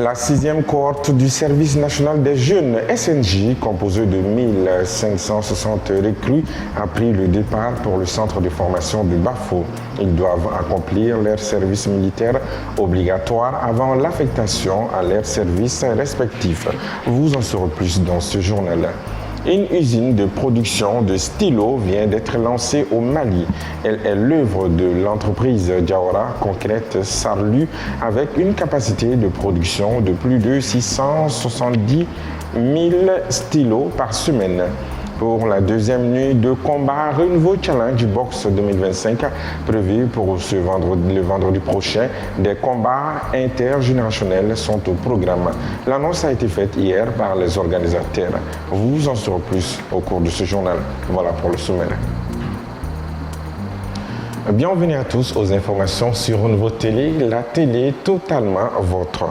La 6e cohorte du service national des jeunes SNJ, composée de 1560 recrues, a pris le départ pour le centre de formation de Bafo. Ils doivent accomplir leur service militaire obligatoire avant l'affectation à leur service respectif. Vous en saurez plus dans ce journal. Une usine de production de stylos vient d'être lancée au Mali. Elle est l'œuvre de l'entreprise Diawara Concrète Sarlu avec une capacité de production de plus de 670 000 stylos par semaine. Pour la deuxième nuit de combat, Renouveau Challenge Box 2025 prévu pour le vendredi prochain. Des combats intergénérationnels sont au programme. L'annonce a été faite hier par les organisateurs. Vous en saurez plus au cours de ce journal. Voilà pour le sommaire. Bienvenue à tous aux informations sur Renouveau Télé, la télé totalement vôtre.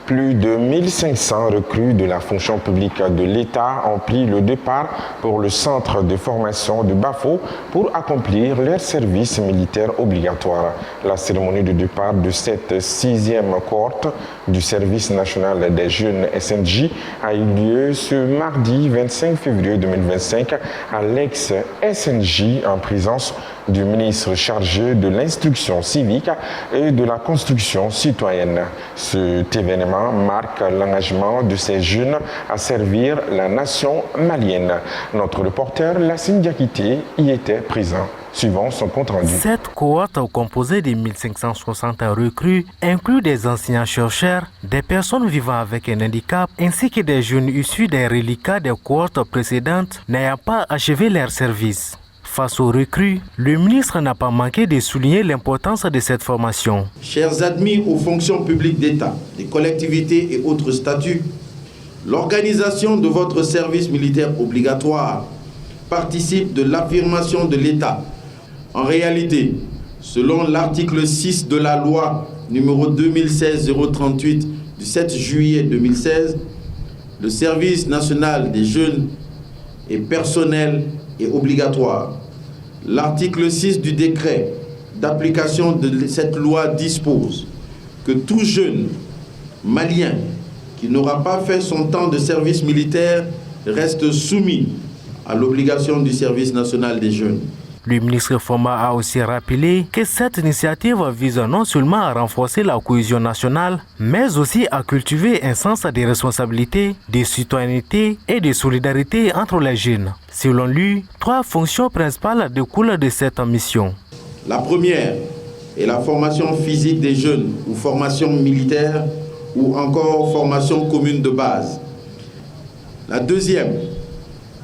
Plus de 1500 recrues de la fonction publique de l'État ont pris le départ pour le centre de formation de Bafo pour accomplir leur service militaire obligatoire. La cérémonie de départ de cette 6e cohorte du service national des jeunes SNJ a eu lieu ce mardi 25 février 2025 à l'ex-SNJ en présence du ministre chargé de l'instruction civique et de la construction citoyenne. Cet événement marque l'engagement de ces jeunes à servir la nation malienne. Notre reporter Lassine Diakité y était présent. Suivant son compte rendu. Cette cohorte composée de 1560 recrues inclut des enseignants-chercheurs, des personnes vivant avec un handicap ainsi que des jeunes issus des reliquats des cohortes précédentes n'ayant pas achevé leur service. Face aux recrues, le ministre n'a pas manqué de souligner l'importance de cette formation. Chers admis aux fonctions publiques d'État, des collectivités et autres statuts, l'organisation de votre service militaire obligatoire participe de l'affirmation de l'État. En réalité, selon l'article 6 de la loi numéro 2016-038 du 7 juillet 2016, le service national des jeunes est personnel et obligatoire. L'article 6 du décret d'application de cette loi dispose que tout jeune malien qui n'aura pas fait son temps de service militaire reste soumis à l'obligation du service national des jeunes. Le ministre Foma a aussi rappelé que cette initiative vise non seulement à renforcer la cohésion nationale, mais aussi à cultiver un sens de responsabilité, de citoyenneté et de solidarité entre les jeunes. Selon lui, 3 fonctions principales découlent de cette mission. La première est la formation physique des jeunes ou formation militaire ou encore formation commune de base. La deuxième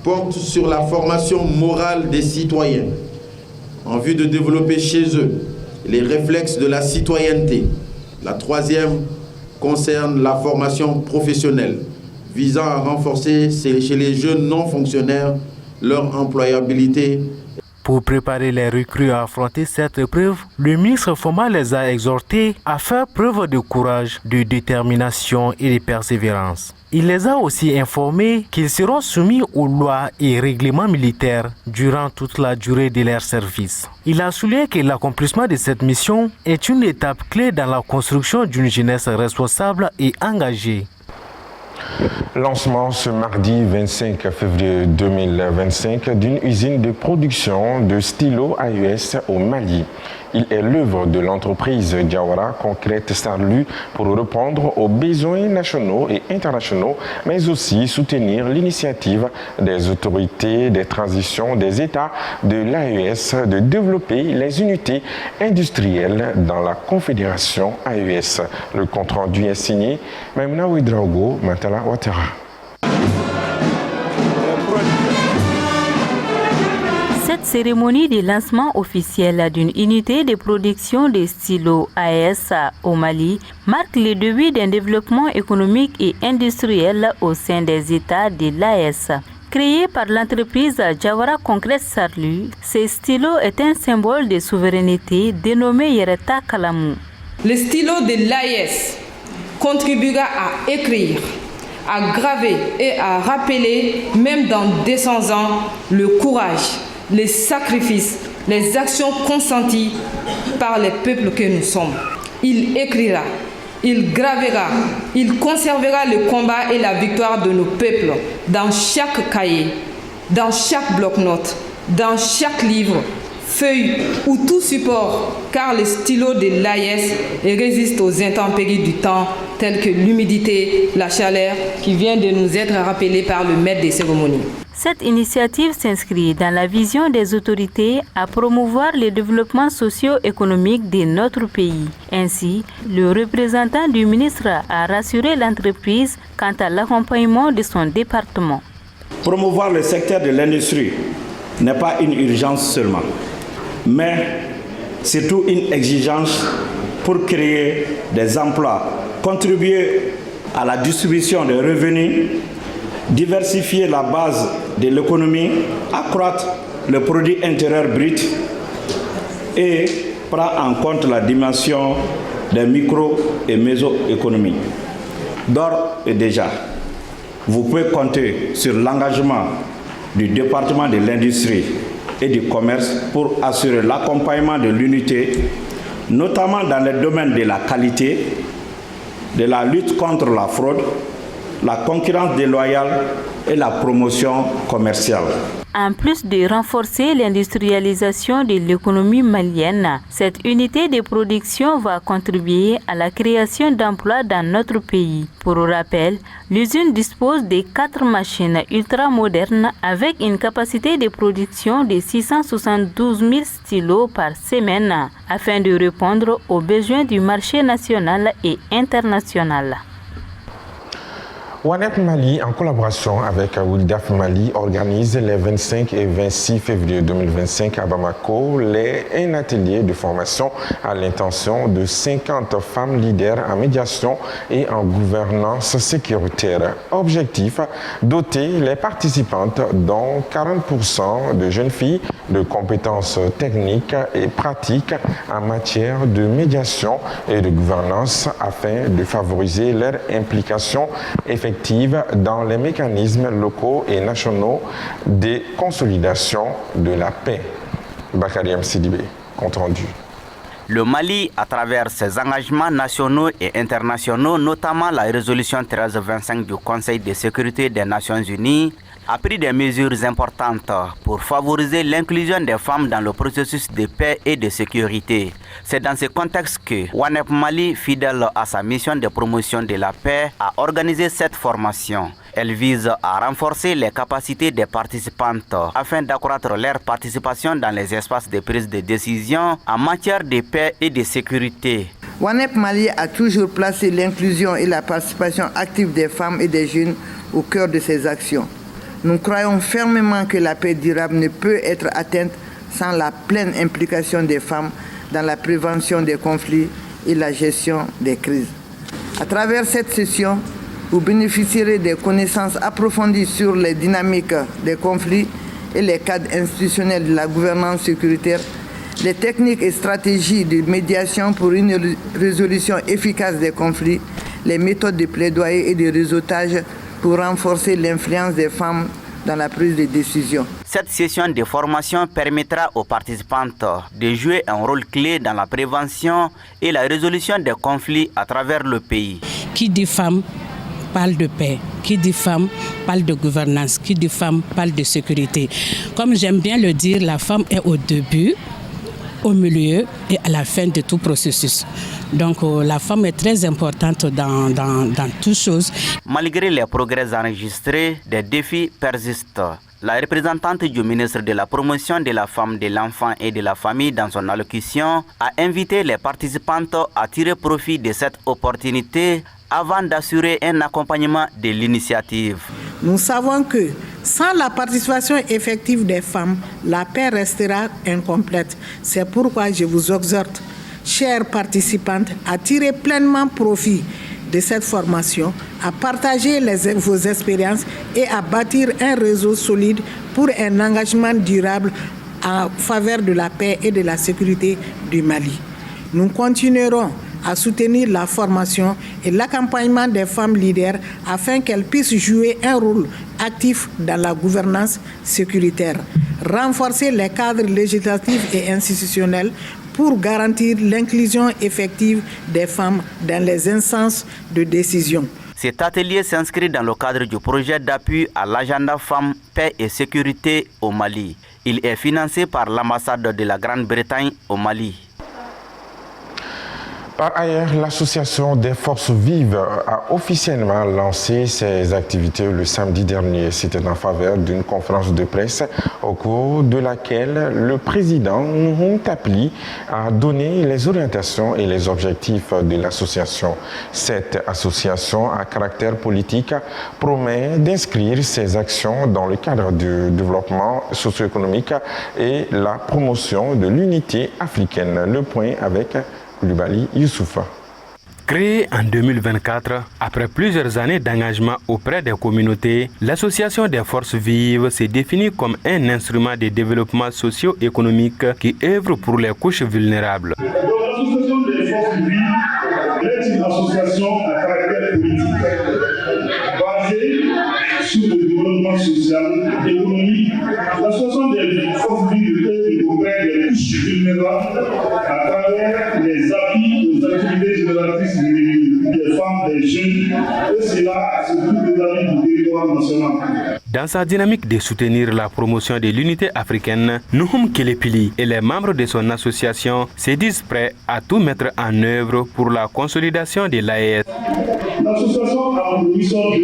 porte sur la formation morale des citoyens en vue de développer chez eux les réflexes de la citoyenneté. La troisième concerne la formation professionnelle visant à renforcer chez les jeunes non fonctionnaires leur employabilité. Pour préparer les recrues à affronter cette épreuve, le ministre Foma les a exhortés à faire preuve de courage, de détermination et de persévérance. Il les a aussi informés qu'ils seront soumis aux lois et règlements militaires durant toute la durée de leur service. Il a souligné que l'accomplissement de cette mission est une étape clé dans la construction d'une jeunesse responsable et engagée. Lancement ce mardi 25 février 2025 d'une usine de production de stylos AES au Mali. Il est l'œuvre de l'entreprise Diawara Concrète Sarlu pour répondre aux besoins nationaux et internationaux, mais aussi soutenir l'initiative des autorités, des transitions, des États de l'AES de développer les unités industrielles dans la Confédération AES. Le compte-rendu est signé Maimouna Ouedraogo, Matala Ouattara. Cette cérémonie de lancement officiel d'une unité de production de stylos AES au Mali marque le début d'un développement économique et industriel au sein des États de l'AES. Créé par l'entreprise Diawara Concrète Sarlu, ce stylo est un symbole de souveraineté dénommé Yereta Kalamou. Le stylo de l'AES contribuera à écrire, à graver et à rappeler, même dans 200 ans, le courage, les sacrifices, les actions consenties par les peuples que nous sommes. Il écrira il gravera, il conservera le combat et la victoire de nos peuples dans chaque cahier, dans chaque bloc-notes, dans chaque livre, feuille ou tout support, car le stylo de l'AES résiste aux intempéries du temps, telles que l'humidité, la chaleur, qui vient de nous être rappelée par le maître des cérémonies. Cette initiative s'inscrit dans la vision des autorités à promouvoir le développement socio-économique de notre pays. Ainsi, le représentant du ministre a rassuré l'entreprise quant à l'accompagnement de son département. Promouvoir le secteur de l'industrie n'est pas une urgence seulement, mais surtout une exigence pour créer des emplois, contribuer à la distribution des revenus, diversifier la base de l'économie, accroître le produit intérieur brut et prendre en compte la dimension des micro- et méso-économies. D'ores et déjà, vous pouvez compter sur l'engagement du département de l'industrie et du commerce pour assurer l'accompagnement de l'unité, notamment dans les domaines de la qualité, de la lutte contre la fraude, la concurrence déloyale et la promotion commerciale. En plus de renforcer l'industrialisation de l'économie malienne, cette unité de production va contribuer à la création d'emplois dans notre pays. Pour rappel, l'usine dispose de 4 machines ultramodernes avec une capacité de production de 672 000 stylos par semaine afin de répondre aux besoins du marché national et international. ONEP Mali, en collaboration avec WILDAF Mali, organise les 25 et 26 février 2025 à Bamako un atelier de formation à l'intention de 50 femmes leaders en médiation et en gouvernance sécuritaire. Objectif, doter les participantes, dont 40% de jeunes filles, de compétences techniques et pratiques en matière de médiation et de gouvernance afin de favoriser leur implication effective dans les mécanismes locaux et nationaux de consolidation de la paix. Bakary Sidibé, compte rendu. Le Mali, à travers ses engagements nationaux et internationaux, notamment la résolution 1325 du Conseil de sécurité des Nations Unies, a pris des mesures importantes pour favoriser l'inclusion des femmes dans le processus de paix et de sécurité. C'est dans ce contexte que ONEP Mali, fidèle à sa mission de promotion de la paix, a organisé cette formation. Elle vise à renforcer les capacités des participantes afin d'accroître leur participation dans les espaces de prise de décision en matière de paix et de sécurité. ONEP Mali a toujours placé l'inclusion et la participation active des femmes et des jeunes au cœur de ses actions. Nous croyons fermement que la paix durable ne peut être atteinte sans la pleine implication des femmes dans la prévention des conflits et la gestion des crises. À travers cette session, vous bénéficierez des connaissances approfondies sur les dynamiques des conflits et les cadres institutionnels de la gouvernance sécuritaire, les techniques et stratégies de médiation pour une résolution efficace des conflits, les méthodes de plaidoyer et de réseautage pour renforcer l'influence des femmes dans la prise de décision. Cette session de formation permettra aux participantes de jouer un rôle clé dans la prévention et la résolution des conflits à travers le pays. Qui dit femme parle de paix, qui dit femme parle de gouvernance, qui dit femme parle de sécurité. Comme j'aime bien le dire, la femme est au début, au milieu et à la fin de tout processus. Donc la femme est très importante dans toutes choses. Malgré les progrès enregistrés, des défis persistent. La représentante du ministre de la Promotion de la Femme, de l'Enfant et de la Famille dans son allocution a invité les participantes à tirer profit de cette opportunité avant d'assurer un accompagnement de l'initiative. Nous savons que sans la participation effective des femmes, la paix restera incomplète. C'est pourquoi je vous exhorte, chères participantes, à tirer pleinement profit de cette formation, à partager vos expériences et à bâtir un réseau solide pour un engagement durable en faveur de la paix et de la sécurité du Mali. Nous continuerons à soutenir la formation et l'accompagnement des femmes leaders afin qu'elles puissent jouer un rôle actif dans la gouvernance sécuritaire, renforcer les cadres législatifs et institutionnels pour garantir l'inclusion effective des femmes dans les instances de décision. Cet atelier s'inscrit dans le cadre du projet d'appui à l'agenda Femmes, Paix et Sécurité au Mali. Il est financé par l'ambassade de la Grande-Bretagne au Mali. Par ailleurs, l'association des forces vives a officiellement lancé ses activités le samedi dernier. C'était en faveur d'une conférence de presse au cours de laquelle le président Nouhoum Tapli a donné les orientations et les objectifs de l'association. Cette association à caractère politique promet d'inscrire ses actions dans le cadre du développement socio-économique et la promotion de l'unité africaine. Le point avec Koulibaly Youssoufa. Créée en 2024, après plusieurs années d'engagement auprès des communautés, l'Association des forces vives se définit comme un instrument de développement socio-économique qui œuvre pour les couches vulnérables. L'Association des forces vives est une association à caractère politique basée sur le développement social et économique. L'association des forces vives est auprès des couches vulnérables à travers les appuis aux activités génératrices des femmes, des jeunes, et cela sur tous les amis du territoire national. Dans sa dynamique de soutenir la promotion de l'unité africaine, Nouhoum Kelepili et les membres de son association se disent prêts à tout mettre en œuvre pour la consolidation de l'AES. L'association a pour mission de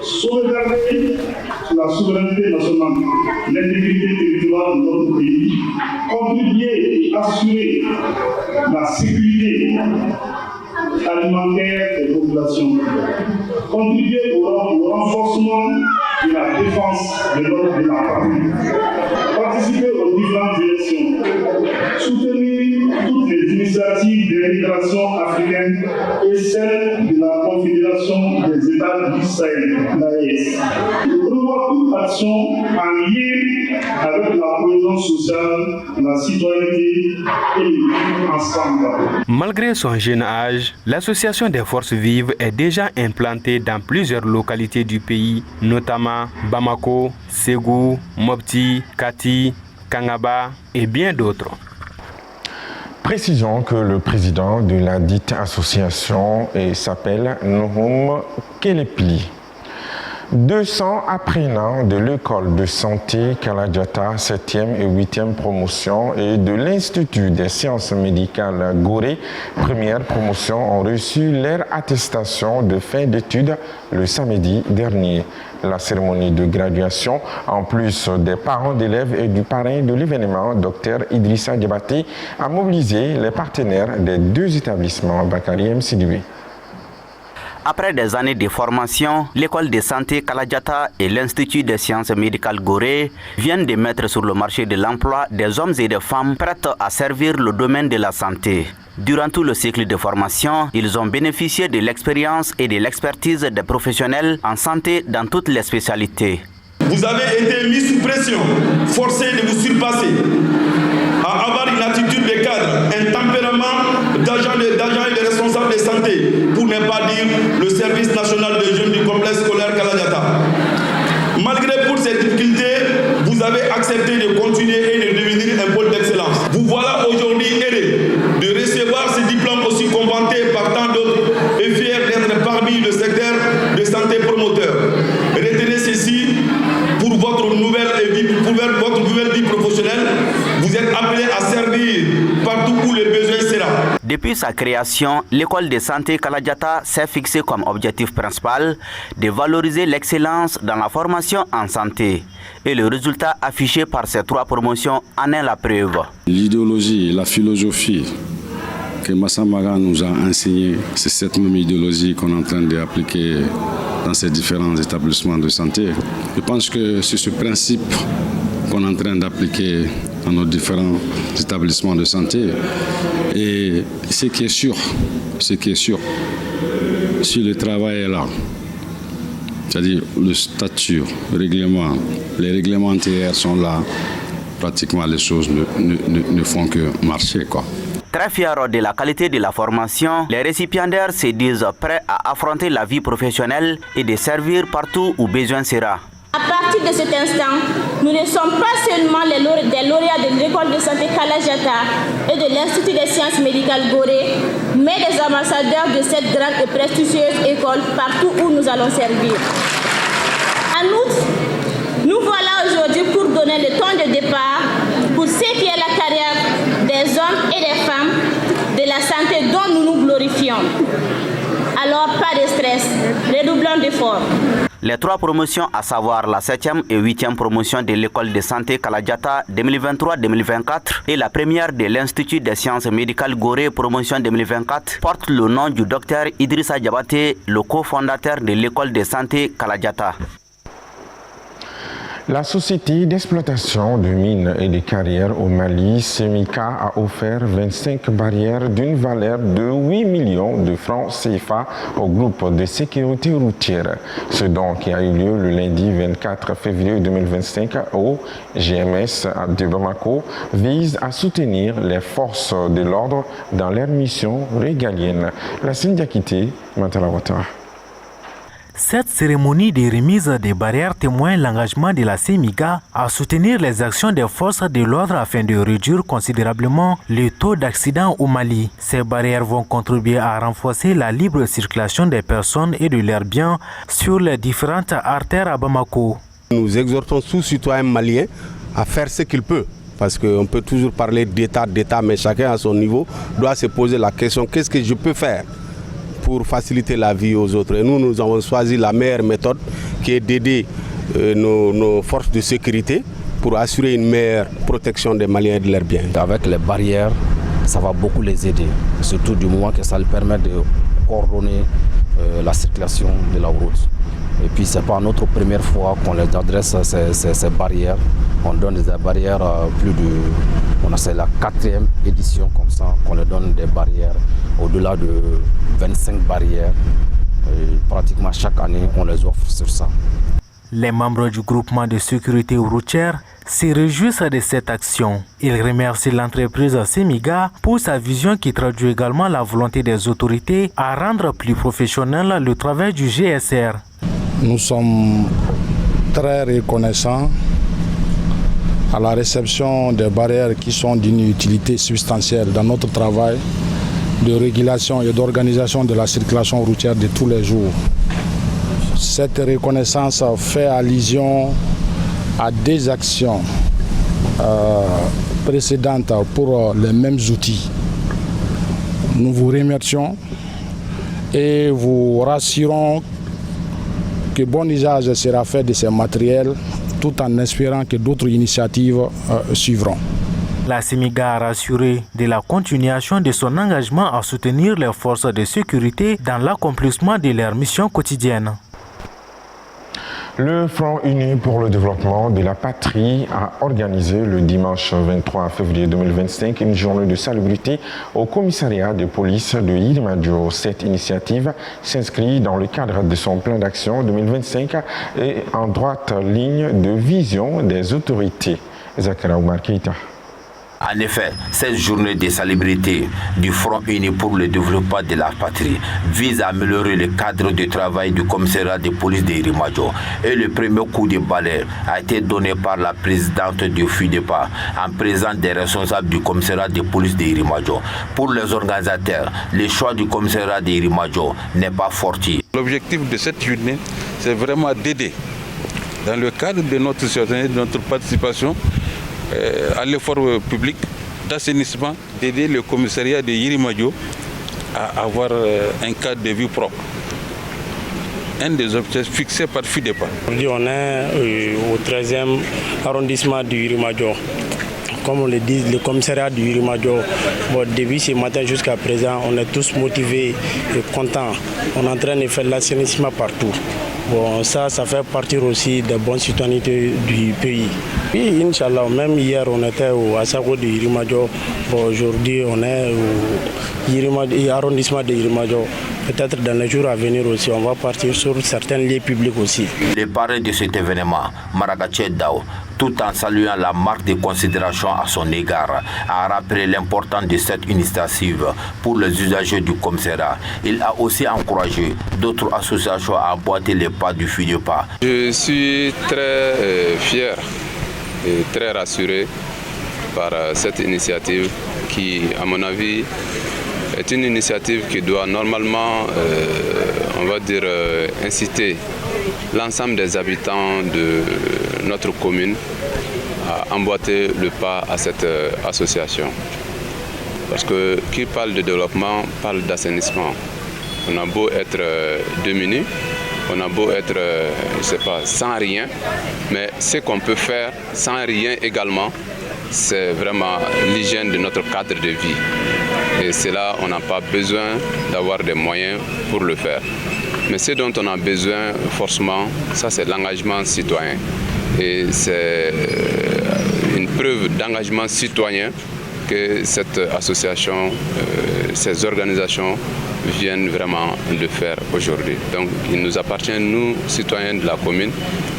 sauvegarder la souveraineté nationale, l'intégrité territoriale de notre pays, contribuer et assurer la sécurité alimentaire des populations, contribuer au renforcement de la défense de la patrie, participer aux différentes élections, soutenir toutes les initiatives de l'intégration africaine et celles de la Confédération des États du Sahel, l'AES. Promouvoir toute action en lien avec la cohésion sociale, la citoyenneté et le vivre ensemble. Malgré son jeune âge, l'Association des forces vives est déjà implantée dans plusieurs localités du pays, notamment Bamako, Ségou, Mopti, Kati, Kangaba et bien d'autres. Précisons que le président de la dite association s'appelle Nouhoum Kelepili. 200 apprenants de l'école de santé Kaladiata 7e et 8e promotion et de l'Institut des sciences médicales Gorée, première promotion, ont reçu leur attestation de fin d'études le samedi dernier. La cérémonie de graduation, en plus des parents d'élèves et du parrain de l'événement, Dr Idrissa Diabaté, a mobilisé les partenaires des deux établissements, Bakary M. Sidibé. Après des années de formation, l'école de santé Kaladiata et l'Institut des sciences médicales Gorée viennent de mettre sur le marché de l'emploi des hommes et des femmes prêts à servir le domaine de la santé. Durant tout le cycle de formation, ils ont bénéficié de l'expérience et de l'expertise des professionnels en santé dans toutes les spécialités. Vous avez été mis sous pression, forcé de vous surpasser, à avoir une attitude de cadre, un tempérament d'agent et de responsable de santé, pour ne pas dire le service national des jeunes du complexe scolaire Kaladiata. Malgré toutes ces difficultés, vous avez accepté de continuer et de devenir un pôle d'excellence. Vous voilà aujourd'hui aidé de recevoir ce diplôme aussi convoité par tant d'autres et fier d'être parmi le secteur de santé promoteur. Retenez ceci pour votre nouvelle vie professionnelle. Vous êtes appelé à servir partout où le besoin sera. Depuis sa création, l'école de santé Kaladiata s'est fixée comme objectif principal de valoriser l'excellence dans la formation en santé. Et le résultat affiché par ces 3 promotions en est la preuve. L'idéologie, la philosophie que Massamaga nous a enseigné, c'est cette même idéologie qu'on est en train d'appliquer dans ces différents établissements de santé. Je pense que c'est ce principe qu'on est en train d'appliquer dans nos différents établissements de santé. Et ce qui est sûr, si le travail est là, c'est-à-dire le statut, les règlements intérieurs sont là, pratiquement les choses ne font que marcher, quoi. Très fiers de la qualité de la formation, les récipiendaires se disent prêts à affronter la vie professionnelle et de servir partout où besoin sera. À partir de cet instant, nous ne sommes pas seulement des lauréats de l'école de santé Kalajata et de l'Institut des sciences médicales Gorée, mais des ambassadeurs de cette grande et prestigieuse école partout où nous allons servir. En outre, nous voilà aujourd'hui pour donner le ton de départ pour ce qui est la carrière des hommes et des femmes de la santé dont nous nous glorifions. Alors, pas de stress, redoublons d'efforts. Les 3 promotions, à savoir la 7e et 8e promotion de l'école de santé Kalajata 2023-2024 et la première de l'Institut des sciences médicales Gorée promotion 2024, portent le nom du docteur Idrissa Diabaté, le cofondateur de l'école de santé Kalajata. La société d'exploitation de mines et de carrières au Mali, Semika, a offert 25 barrières d'une valeur de 8 millions de francs CFA au groupe de sécurité routière. Ce don qui a eu lieu le lundi 24 février 2025 au GMS de Bamako vise à soutenir les forces de l'ordre dans leur mission régalienne. La Syndiacité, Mantalawata. Cette cérémonie de remise des barrières témoigne l'engagement de la CEMIGA à soutenir les actions des forces de l'ordre afin de réduire considérablement le taux d'accidents au Mali. Ces barrières vont contribuer à renforcer la libre circulation des personnes et de leurs biens sur les différentes artères à Bamako. Nous exhortons tous citoyens maliens à faire ce qu'il peut. Parce qu'on peut toujours parler d'État, mais chacun à son niveau doit se poser la question, qu'est-ce que je peux faire pour faciliter la vie aux autres. Et nous avons choisi la meilleure méthode qui est d'aider nos forces de sécurité pour assurer une meilleure protection des Maliens et de leurs biens. Avec les barrières, ça va beaucoup les aider, surtout du moment que ça leur permet de coordonner la circulation de la route. Et puis ce n'est pas notre première fois qu'on les adresse ces barrières. On donne des barrières c'est la 4e édition comme ça qu'on leur donne des barrières, au-delà de 25 barrières. Et pratiquement chaque année on les offre sur ça. Les membres du groupement de sécurité routière se réjouissent de cette action. Ils remercient l'entreprise Semiga pour sa vision qui traduit également la volonté des autorités à rendre plus professionnel le travail du GSR. Nous sommes très reconnaissants à la réception des barrières qui sont d'une utilité substantielle dans notre travail de régulation et d'organisation de la circulation routière de tous les jours. Cette reconnaissance fait allusion à des actions précédentes pour les mêmes outils. Nous vous remercions et vous rassurons que bon usage sera fait de ces matériels tout en espérant que d'autres initiatives suivront. La CEMIGA a rassuré de la continuation de son engagement à soutenir les forces de sécurité dans l'accomplissement de leurs missions quotidiennes. Le Front uni pour le développement de la patrie a organisé le dimanche 23 février 2025 une journée de salubrité au commissariat de police de Yirimajor. Cette initiative s'inscrit dans le cadre de son plan d'action 2025 et en droite ligne de vision des autorités. Zakara Oumar Keita. En effet, cette journée de salubrité du Front uni pour le développement de la patrie vise à améliorer le cadre de travail du commissariat de police de Yirimajor. Et le premier coup de balai a été donné par la présidente du FUDEPA en présence des responsables du commissariat de police de Yirimajor. Pour les organisateurs, le choix du commissariat de Yirimajor n'est pas fortuit. L'objectif de cette journée, c'est vraiment d'aider, dans le cadre de notre citoyenneté, de notre participation, à l'effort public d'assainissement, d'aider le commissariat de Yirimajor à avoir un cadre de vie propre. Un des objectifs fixés par FUDEPA. Aujourd'hui, on est au 13e arrondissement du Yirimajor. Comme on le dit, le commissariat du Yirimajor, depuis ce matin jusqu'à présent, on est tous motivés et contents. On est en train de faire l'assainissement partout. Ça fait partie aussi des bonnes citoyennetés du pays. Oui, Inch'Allah, même hier on était au Asako de Yirimajor. Aujourd'hui on est au arrondissement de Yirimajor. Peut-être dans les jours à venir aussi, on va partir sur certains lieux publics aussi. Les parrains de cet événement, Maragache Dao, tout en saluant la marque de considération à son égard, a rappelé l'importance de cette initiative pour les usagers du commissariat. Il a aussi encouragé d'autres associations à emboîter les pas du FIDEPA. Je suis très fier et très rassuré par cette initiative qui, à mon avis, est une initiative qui doit normalement, inciter l'ensemble des habitants de notre commune à emboîter le pas à cette association. Parce que qui parle de développement parle d'assainissement. On a beau être démunis, on a beau être, sans rien, mais ce qu'on peut faire sans rien également, c'est vraiment l'hygiène de notre cadre de vie. Et c'est là on n'a pas besoin d'avoir des moyens pour le faire. Mais ce dont on a besoin forcément, ça c'est l'engagement citoyen. Et c'est une preuve d'engagement citoyen que cette association, ces organisations viennent vraiment de faire aujourd'hui. Donc il nous appartient, nous, citoyens de la commune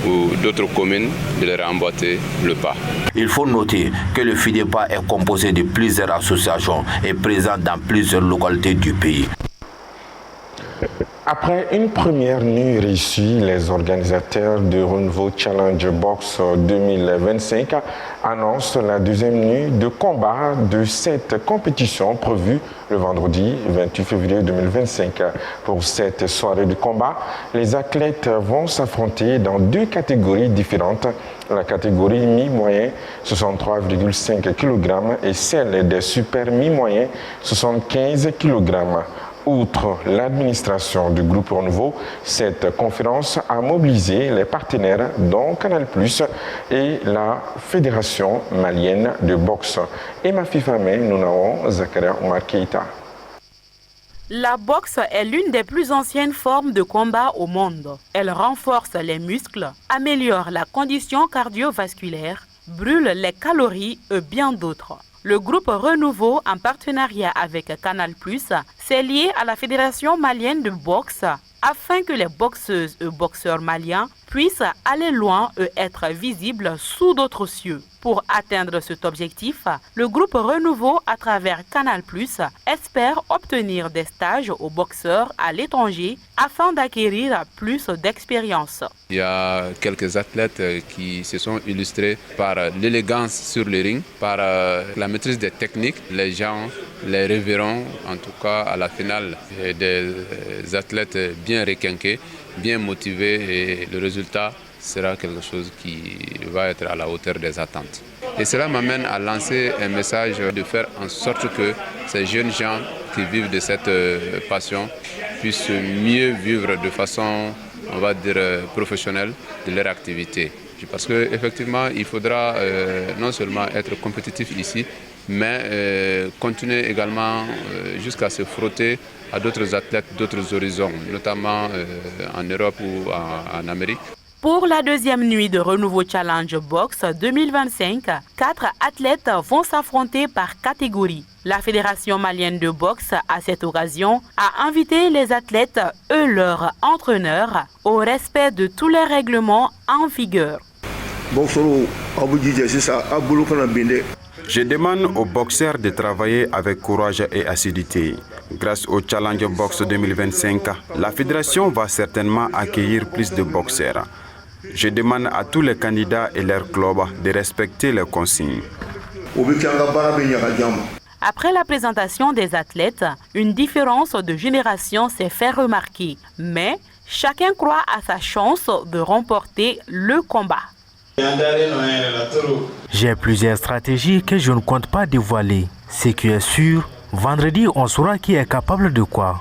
ou d'autres communes, de leur emboîter le pas. Il faut noter que le FIDEPA est composé de plusieurs associations et présent dans plusieurs localités du pays. Après une première nuit réussie, les organisateurs de Renouveau Challenge Box 2025 annoncent la deuxième nuit de combat de cette compétition prévue le vendredi 28 février 2025. Pour cette soirée de combat, les athlètes vont s'affronter dans deux catégories différentes. La catégorie mi-moyen, 63,5 kg, et celle des super mi-moyens, 75 kg. Outre l'administration du groupe Renouveau, cette conférence a mobilisé les partenaires dont Canal+ et la Fédération malienne de boxe. Emma Fifame, nous n'avons Zakaria Omar Keita. La boxe est l'une des plus anciennes formes de combat au monde. Elle renforce les muscles, améliore la condition cardiovasculaire, brûle les calories et bien d'autres. Le groupe Renouveau, en partenariat avec Canal+, s'est lié à la Fédération malienne de boxe afin que les boxeuses et boxeurs maliens puissent aller loin et être visibles sous d'autres cieux. Pour atteindre cet objectif, le groupe Renouveau, à travers Canal+, espère obtenir des stages aux boxeurs à l'étranger afin d'acquérir plus d'expérience. Il y a quelques athlètes qui se sont illustrés par l'élégance sur le ring, par la maîtrise des techniques. Les gens les reverront, en tout cas à la finale, des athlètes bien requinqués, bien motivés, et le résultat sera quelque chose qui va être à la hauteur des attentes. Et cela m'amène à lancer un message de faire en sorte que ces jeunes gens qui vivent de cette passion puissent mieux vivre de façon, on va dire, professionnelle de leur activité. Parce qu'effectivement, il faudra non seulement être compétitif ici, mais continuer également jusqu'à se frotter à d'autres athlètes, d'autres horizons, notamment en Europe ou en Amérique. Pour la deuxième nuit de Renouveau Challenge Box 2025, 4 athlètes vont s'affronter par catégorie. La Fédération malienne de boxe, à cette occasion, a invité les athlètes et leurs entraîneurs au respect de tous les règlements en vigueur. Je demande aux boxeurs de travailler avec courage et assiduité. Grâce au Challenge Box 2025, la fédération va certainement accueillir plus de boxeurs. Je demande à tous les candidats et leurs clubs de respecter les consignes. Après la présentation des athlètes, une différence de génération s'est fait remarquer. Mais chacun croit à sa chance de remporter le combat. J'ai plusieurs stratégies que je ne compte pas dévoiler. Ce qui est sûr, vendredi, on saura qui est capable de quoi.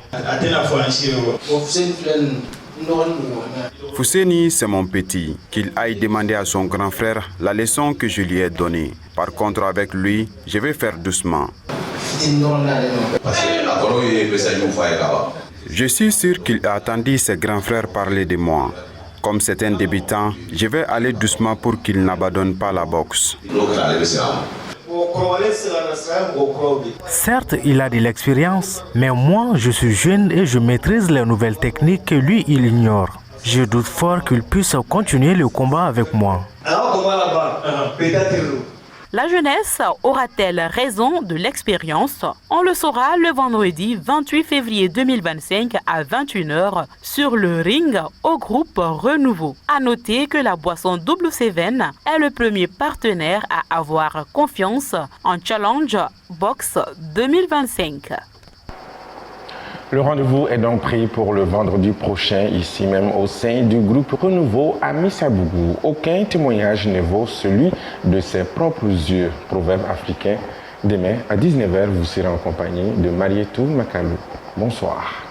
Fousseni, c'est mon petit. Qu'il aille demander à son grand frère la leçon que je lui ai donnée. Par contre, avec lui, je vais faire doucement. Je suis sûr qu'il a attendu ses grands frères parler de moi. Comme c'est un débutant, je vais aller doucement pour qu'il n'abandonne pas la boxe. Certes, il a de l'expérience, mais moi, je suis jeune et je maîtrise les nouvelles techniques que lui, il ignore. Je doute fort qu'il puisse continuer le combat avec moi. La jeunesse aura-t-elle raison de l'expérience? On le saura le vendredi 28 février 2025 à 21h sur le ring au groupe Renouveau. À noter que la boisson Double Seven est le premier partenaire à avoir confiance en Challenge Box 2025. Le rendez-vous est donc pris pour le vendredi prochain, ici même au sein du groupe Renouveau à Missabougou. Aucun témoignage ne vaut celui de ses propres yeux. Proverbe africain. Demain à 19h, vous serez en compagnie de Marietou Makalou. Bonsoir.